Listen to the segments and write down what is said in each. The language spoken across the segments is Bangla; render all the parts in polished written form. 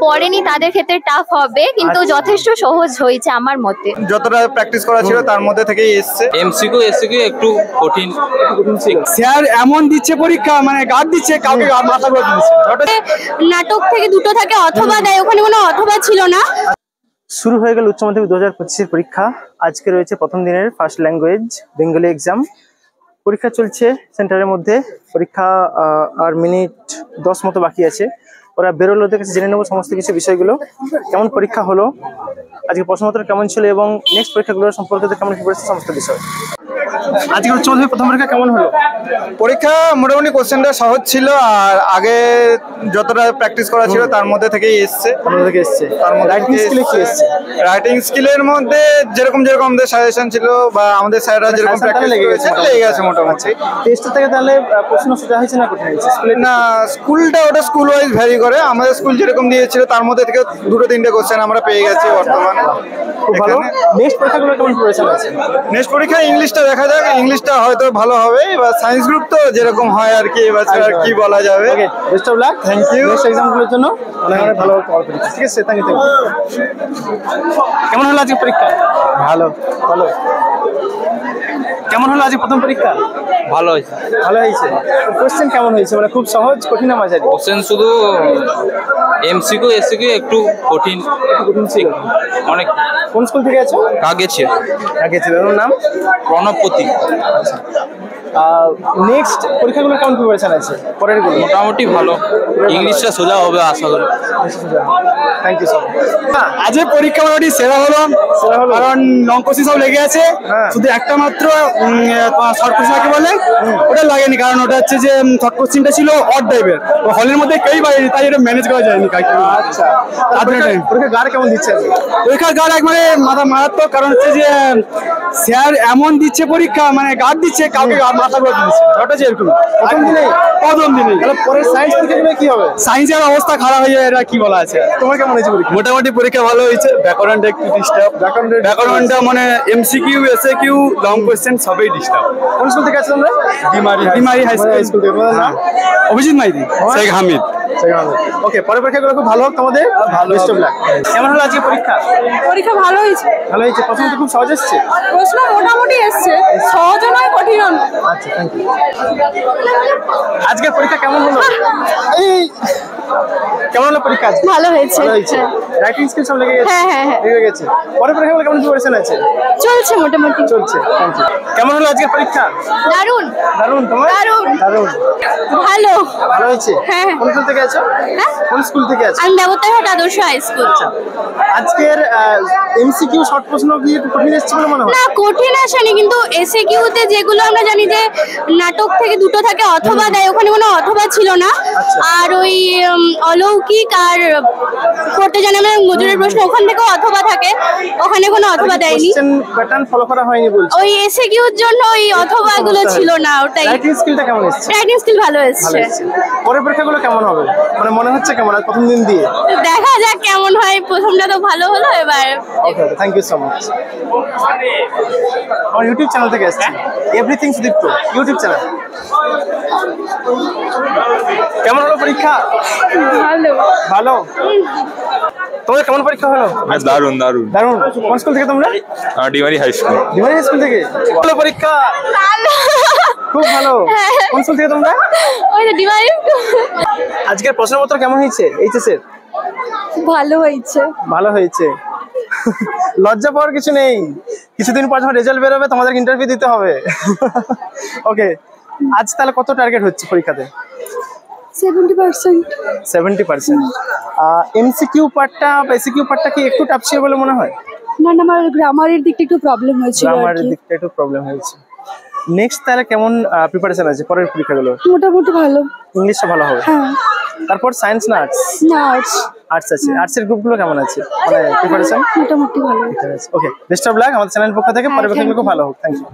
পড়েনি তাদের ক্ষেত্রে টাফ হবে, কিন্তু যথেষ্ট সহজ হয়েছে আমার মতে। যতটা প্র্যাকটিস করা ছিল তার মধ্যে থেকেই এসছে। এমসিকিউ এসিকিউ একটু কঠিন ছিল। স্যার এমন দিচ্ছে পরীক্ষা, মানে গার্ড দিচ্ছে, কাউকে মাথা করে দিচ্ছে। নাটক থেকে দুটো থাকে অথবা দেয়, ওখানে কোনো অথবা ছিল না। শুরু হয়ে গেল উচ্চ মাধ্যমিক 2025-এর পরীক্ষা। আজকে রয়েছে প্রথম দিনের ফার্স্ট ল্যাঙ্গুয়েজ বেঙ্গলি এক্সাম। পরীক্ষা চলছে সেন্টারের মধ্যে। পরীক্ষা আর মিনিট 10 মতো বাকি আছে। ওরা বেরোলো, ওদের কাছে জেনে নেবো সমস্ত কিছু বিষয়গুলো, কেমন পরীক্ষা হলো, আজকে প্রশ্নপত্র কেমন ছিল এবং নেক্সট পরীক্ষাগুলোর সম্পর্কে কেমন কি পড়েছে সমস্ত বিষয়। আজকে উচ্চ মাধ্যমিক প্রথম পরীক্ষা কেমন হলো? পরীক্ষা মোটামুটি কোশ্চেনটা সহজ ছিল, আর আগে যতটা প্র্যাকটিস করা ছিল তার মধ্যে থেকেই এসছে। তার মধ্যে রাইটিং স্কিলের মধ্যে যেরকম আমাদের সাজেশন ছিল বা আমাদের স্যাররা যেরকম প্র্যাকটিস করেছে লেগে গেছে মোটামুটি। টেস্ট থেকে তাহলে প্রশ্ন সোজা হয়েছে না কঠিন হয়েছে? না, স্কুলটা ওটা স্কুল ওয়াইজ ভ্যারি করে। আমাদের স্কুল যেরকম দিয়েছিল তার মধ্যে থেকে 2-3টে কোশ্চেন আমরা পেয়ে গেছি বর্তমানে। খুব ভালো। নেক্সট পরীক্ষাগুলো কেমন প্রিপারেশন আছে? নেক্সট পরীক্ষা ইংলিশটা দেখা যাক, ইংলিশটা হয়তো ভালো হবে। এবার সায়েন্স গ্রুপ তো যেরকম হয় আর কি, এবার আর কি বলা যাবে। Okay, best of luck. Thank you. Next এক্সামগুলোর জন্য অনেক ভালো কল করি। ঠিক আছে, থ্যাংক ইউ। কেমন হলো আজকে পরীক্ষা? ভালো। কেমন হলো আজকে প্রথম পরীক্ষা? ভালো হয়েছে। ভালো হয়েছে। কোশ্চেন কেমন হয়েছে, মানে খুব সহজ, কঠিন না মাঝারি? কোশ্চেন শুধু এমসিকিউ এসিকিউ একটু কঠিন ছিল অনেক। কোন স্কুল থেকে আছো? কাগেছে ওর নাম প্রণবপতি। নেক্সট পরীক্ষাগুলো কেমন প্রিপারেশন আছে পরের গুলো? মোটামুটি ভালো। ইংলিশটা সোজা হবে আশা করি। Thank you so much. আজকে পরীক্ষা মোটামুটি সেরা হলো, কারণ লং কোশ্চেন সব লেগে আছে। শুধু একটা মাত্র শর্ট কোশ্চেন বলে ওটা লাগেনি, কারণ ওটা হচ্ছে যে শর্ট কোশ্চেনটা ছিল অড টাইপের, হলের মধ্যে কেউই পারেনি, তাই এটা ম্যানেজ করা যায়নি। আচ্ছা, পরীক্ষা গাড় কেমন দিচ্ছে? পরীক্ষার গার্ড একবারে মারাত্মক, কারণ হচ্ছে যে স্যার এমন দিচ্ছে পরীক্ষা, মানে গার্ড দিচ্ছে, কাউকে মাথা করে দিচ্ছে। ওটা যে এরকম প্রথম দিনেই। তাহলে পরে সায়েন্স পরীক্ষাগুলো কি হবে? সায়েন্সের অবস্থা খারাপ হয়ে যায়, এটা কি বলা আছে। তোমার কেমন হয়েছে পরীক্ষা? মোটামুটি পরীক্ষা ভালো হয়েছে। ব্যাকরণটা একটু ডিস্টার্ব। ব্যাকরণটা মানে এমসিকিউ এসএকিউ লং কোশ্চেন সবই ডিস্টার্ব। কোন স্কুল থেকে আছো তোমরা? ডিমারি হাই স্কুল থেকে। তোমাদের নাম? অভিজিৎ মাইতি। শেখ হামিদ। ওকে, পরের পরীক্ষাগুলো খুব ভালো হোক তোমাদের। Best of lakh. কেমন হলো আজকে পরীক্ষা? পরীক্ষা ভালো হয়েছে। ভালো হয়েছে। প্রশ্ন তো খুব সহজ এসছে। প্রশ্ন মোটামুটি এসছে, সহজও নয় কঠিনও নয়। আচ্ছা, থ্যাংক ইউ। আজকে পরীক্ষা কেমন হলো? কেমন হলো পরীক্ষা? ভালো হয়েছে। রাইটিং স্কিল সব লেগে গেছে? হ্যাঁ। লেগে গেছে। পরের পরীক্ষাগুলো কেমন প্রিপারেশন আছে? চলছে মোটামুটি। চলছে। Thank you. কেমন হলো আজকে পরীক্ষা? দারুণ। তোমার? দারুণ। ভালো। ভালো হয়েছে। হ্যাঁ। কোন স্কুল থেকে আছো? কোন স্কুল থেকে আছো? আমি দেবতারহাট আদর্শ হাই স্কুল। আজকের এমসিকিউ শর্ট প্রশ্ন কি একটু কঠিন এসেছে বলে মনে হয়? না, কঠিন আসেনি, কিন্তু এসএকিউ তে যেগুলো আমরা জানি যে নাটক থেকে দুটো থাকে অথবা দেয়, ওখানে কোনো অথবা ছিল না। আর ওই অলৌকিক আর করতে জানি আমরা মজুরের প্রশ্ন, ওখান থেকেও অথবা থাকে, ওখানে কোনো অথবা দেয়নি। কোশ্চেন প্যাটার্ন ফলো করা হয়নি বলছি। ওই এসএকিউর জন্য ওই অথবা গুলো ছিল না, ওটাই। রাইটিং স্কিলটা কেমন এসেছে? রাইটিং স্কিল ভালো এসেছে। পরের পরীক্ষাগুলো কেমন হবে, মানে মনে হচ্ছে কেমন আজ প্রথম দিন দিয়ে? দেখা যাক কেমন হয়। প্রথমটা তো ভালো হলো, এবার। ওকে, থ্যাংক ইউ সো মাচ। আমার ইউটিউব চ্যানেল থেকে এসেছি, এভরিথিং সুদীপ্ত ইউটিউব চ্যানেল। কেমন হলো পরীক্ষা? ভালো। তোমাদের কেমন পরীক্ষা হলো? দারুণ। কোন স্কুল থেকে তোমরা? Dimari high school. Dimari high school থেকে। ভালো পরীক্ষা? খুব ভালো। কোন স্কুল থেকে তোমরা? ওই যে ডিমারি। আজকের প্রশ্নপত্র কেমন হয়েছে এইচএস এর? ভালো হয়েছে। ভালো হয়েছে। লজ্জা পাওয়ার কিছু নেই, কিছুদিন পর যখন রেজাল্ট বেরোবে তোমাদের ইন্টারভিউ দিতে হবে। ওকে, আজ তাহলে কত টার্গেট হচ্ছে পরীক্ষাতে? 70%। এমসিকিউ পার্টটা এসিকিউ পার্টটা কি একটু টাফ ছিল বলে মনে হয়? না, আমার গ্রামারের দিকটা একটু প্রবলেম হয়েছিল। নেক্সট তাহলে কেমন প্রিপারেশন আছে পরের পরীক্ষাগুলো? মোটামুটি ভালো। ইংলিশটা ভালো হবে। হ্যাঁ। তারপর সায়েন্স না আর্টস? না, আর্টস। আর্টস আছে। আর্টসের গ্রুপগুলো কেমন আছে, মানে প্রিপারেশন? মোটামুটি ভালো। ওকে, বেস্ট অফ লাক আমাদের চ্যানেল পক্ষ থেকে। পরের পরীক্ষাগুলো খুব ভালো হোক। Thank you.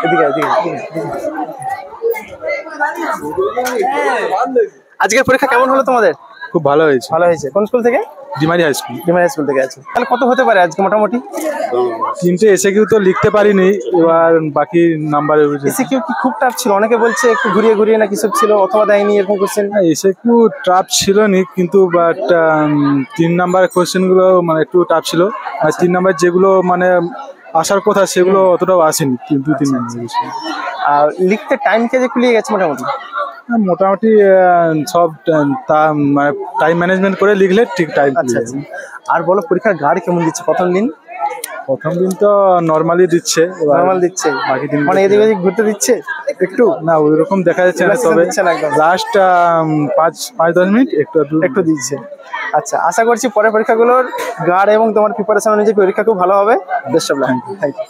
এদিকে। আজকের পরীক্ষা কেমন হলো তোমাদের? খুব ভালো হয়েছে। ভালো হয়েছে। কোন স্কুল থেকে? Dimari high school. Dimari school থেকে আছো, তাহলে কত হতে পারে আজকে মোটামুটি? 3টে এসএকিউ তো লিখতে পারিনি, এবার বাকি নাম্বার এসএকিউ কি খুব টাফ ছিল? অনেকে বলছে একটু ঘুরিয়ে ঘুরিয়ে না কিছু ছিল, অথবা দেয়নি এরকম কোশ্চেন। এসএকিউ টাফ ছিল নি, কিন্তু বাট 3 নাম্বারের কোশ্চেন গুলো মানে একটু টাফ ছিল, আর 3 নাম্বার যেগুলো মানে আসার কথা সেগুলো অতটাও আসেনি, 2-3 নাম্বার। আর লিখতে টাইম কে যে খুলিয়ে গেছে মোটামুটি? মোটামুটি সব মানে টাইম ম্যানেজমেন্ট করে লিখলে ঠিক টাইম। আচ্ছা আচ্ছা। আর বলো পরীক্ষার গার্ড কেমন দিচ্ছে প্রথম দিন? প্রথম দিন তো নর্মালি দিচ্ছে, নরমাল দিচ্ছে, বাকি দিন মানে এদিক ওদিক ঘুরতে দিচ্ছে একটু? না ওইরকম দেখা যাচ্ছে না, তবে লাস্ট 5-10 মিনিট একটু দিচ্ছে। আচ্ছা, আশা করছি পরের পরীক্ষাগুলোর গার্ড এবং তোমার প্রিপারেশন অনুযায়ী পরীক্ষা খুব ভালো হবে। Best of luck. Thank you.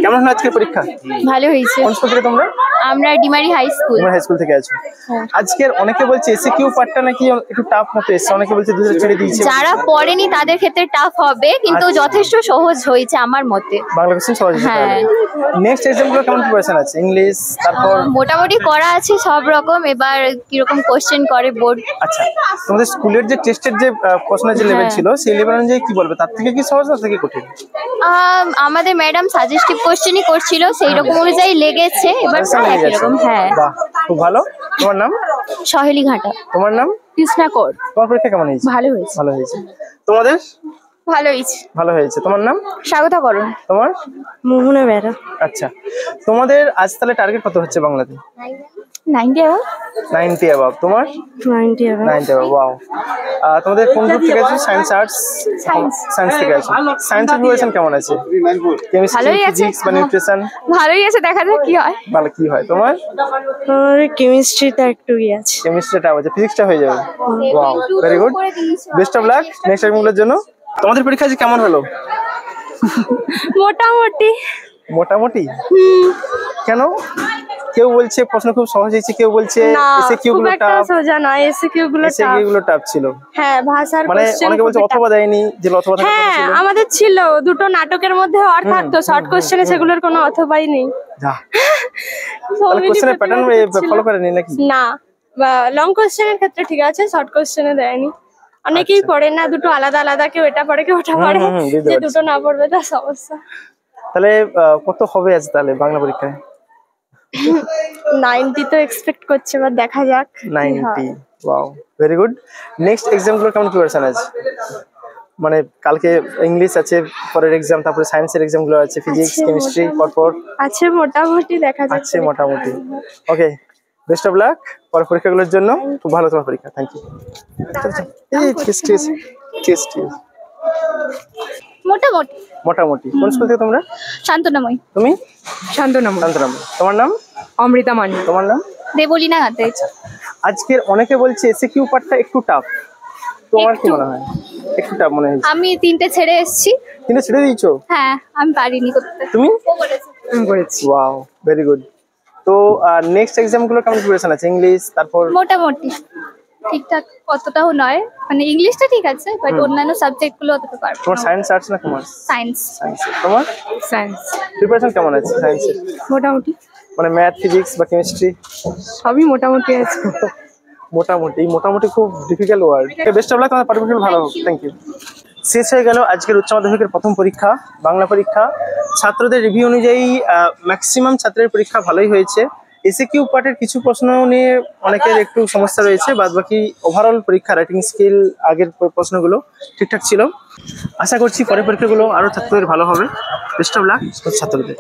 কেমন হলো আজকের পরীক্ষা? ভালো হয়েছে। কোন স্কুল থেকে তোমরা? আমরা Dimari high school. Dimari high school থেকে আছো। আজকের অনেকে বলছে এসএকিউ পার্টটা নাকি একটু টাফ মতো এসেছে, অনেকে বলছে দুটো ছেড়ে দিয়েছে। যারা পড়েনি তাদের ক্ষেত্রে টাফ হবে, কিন্তু যথেষ্ট সহজ হয়েছে আমার মতে। বাংলা কোশ্চেন সহজ হয়েছে। হ্যাঁ। নেক্সট এক্সামগুলো কেমন প্রিপারেশন আছে? ইংলিশ, তারপর মোটামুটি করা আছে সব রকম, এবার কিরকম কোশ্চেন করে বোর্ড। আচ্ছা, তোমাদের স্কুলের যে টেস্টের যে প্রশ্নের যে লেভেল ছিল সেই লেভেল অনুযায়ী কি বলবে, তার থেকে কি সহজ না থেকে কঠিন? আমাদের ম্যাডাম সাজেস্টিভ কোশ্চেনই করছিল, সেই রকম অনুযায়ী লেগেছে, এবার একই রকম। হ্যাঁ, বাহ, খুব ভালো। তোমার নাম? সহেলি ঘাটা। তোমার নাম? কৃষ্ণা কর। তোমার পরীক্ষা কেমন হয়েছে? ভালো হয়েছে। ভালো হয়েছে। তোমাদের? ভালো হয়েছে। ভালো হয়েছে। তোমার নাম? স্বাগতা করুন। তোমার? মোহনা বেরা। আচ্ছা, তোমাদের আজ তাহলে টার্গেট কত হচ্ছে বাংলাতে? 90 অ্যাবাভ। 90 অ্যাবাভ। তোমার? 90 অ্যাবাভ। 90 অ্যাবাভ। ওয়াও। তোমাদের কোন গ্রুপ থেকে আছে? Science, arts? সায়েন্স থেকে আছে। সায়েন্সের প্রিপারেশন কেমন আছে? কেমিস্ট্রি, ফিজিক্স বা নিউট্রিশন? ভালোই আছে, দেখা যাক কি হয়। ভালো কি হয়। তোমার? কেমিস্ট্রিটা একটু আছে। কেমিস্ট্রিটা আছে, ফিজিক্সটা হয়ে যাবে। Wow, very good. Best of luck next টাইমগুলোর জন্য। তোমাদের পরীক্ষা আজ কেমন হলো? মোটামুটি। মোটামুটি? কেন? কেউ বলছে প্রশ্ন খুব সহজ হয়েছে, কেউ বলছে এসএকিউ গুলো টাফ। সোজা না, এসএকিউ গুলো টাফ ছিল। হ্যাঁ, ভাষার মানে অনেকে বলছে অথবা দেয়নি, যে অথবা থাকার কথা ছিল। হ্যাঁ, আমাদের ছিল দুটো নাটকের মধ্যে অর থাকতো, শর্ট কোশ্চেনে সেগুলোর কোনো অথবাই নেই। যা, তাহলে কোশ্চেনের প্যাটার্ন ফলো করেনি নাকি? না, লং কোশ্চেনের ক্ষেত্রে ঠিক আছে, শর্ট কোশ্চেনে দেয়নি। অনেকেই পড়ে না, দুটো আলাদা আলাদা, কেউ এটা পড়ে কেউ ওটা পড়ে, যে দুটো না পড়বে তার সমস্যা। তাহলে কত হবে আজ তাহলে বাংলা পরীক্ষায়? 90 তো এক্সপেক্ট করছে, এবার দেখা যাক। 90, ওয়াও, ভেরি গুড। নেক্সট এক্সামগুলো কেমন প্রিপারেশন আছে? মানে কালকে ইংলিশ আছে, পরের এক্সাম, তারপরে সায়েন্সের এক্সামগুলো আছে, ফিজিক্স, কেমিস্ট্রি পরপর আছে, মোটামুটি দেখা যাচ্ছে। আছে মোটামুটি। ওকে, বেস্ট অফ লাক পরের পরীক্ষাগুলোর জন্য। খুব ভালো তোমার পরীক্ষা। Thank you. মোটামুটি। মোটামুটি। কোন স্কুল থেকে তোমরা? শান্তনাময়। তুমি? শান্তনাময়। শান্তনাময়। তোমার নাম? অমৃতা মানি। তোমার নাম? দেবলীনা হাতে। আজকের অনেকে বলছে এসএকিউ পার্টটা একটু টাফ, তোমার কি মনে হয়? একটু টাফ মনে হয়? আমি 3টে ছেড়ে এসেছি। 3টে ছেড়ে দিয়েছো? হ্যাঁ, আমি পারিনি করতে। তুমি? আমি করেছি। Wow, very good. তো নেক্সট এক্সামগুলো কেমন প্রিপারেশন আছে? ইংলিশ, তারপর? মোটামুটি ঠিকঠাক, অতটাও নয়, মানে ইংলিশটা ঠিক আছে, বাট অন্যান্য সাবজেক্টগুলো অতটা পারবো। তোমার সায়েন্স, আর্টস না কমার্স? সায়েন্স। সায়েন্স। তোমার? সায়েন্স। প্রিপারেশন কেমন আছে সায়েন্সের? মোটামুটি। মানে ম্যাথ, ফিজিক্স বা কেমিস্ট্রি? সবই মোটামুটি আছে। মোটামুটি। মোটামুটি খুব difficult word. Best of luck, তোমার পারফরম্যান্স ভালো হোক। Thank you. শেষ হয়ে গেল আজকের উচ্চ মাধ্যমিকের প্রথম পরীক্ষা, বাংলা পরীক্ষা। ছাত্রদের রিভিউ অনুযায়ী ম্যাক্সিমাম ছাত্রের পরীক্ষা ভালোই হয়েছে। এসএকিউ পার্টের কিছু প্রশ্ন নিয়ে অনেকের একটু সমস্যা রয়েছে, বাদ বাকি ওভারঅল পরীক্ষা রাইটিং স্কিল আগের প্রশ্নগুলো ঠিকঠাক ছিল। আশা করছি পরের পরীক্ষাগুলো আরো ছাত্রদের ভালো হবে। বেস্ট অফ লাক ছাত্রদের।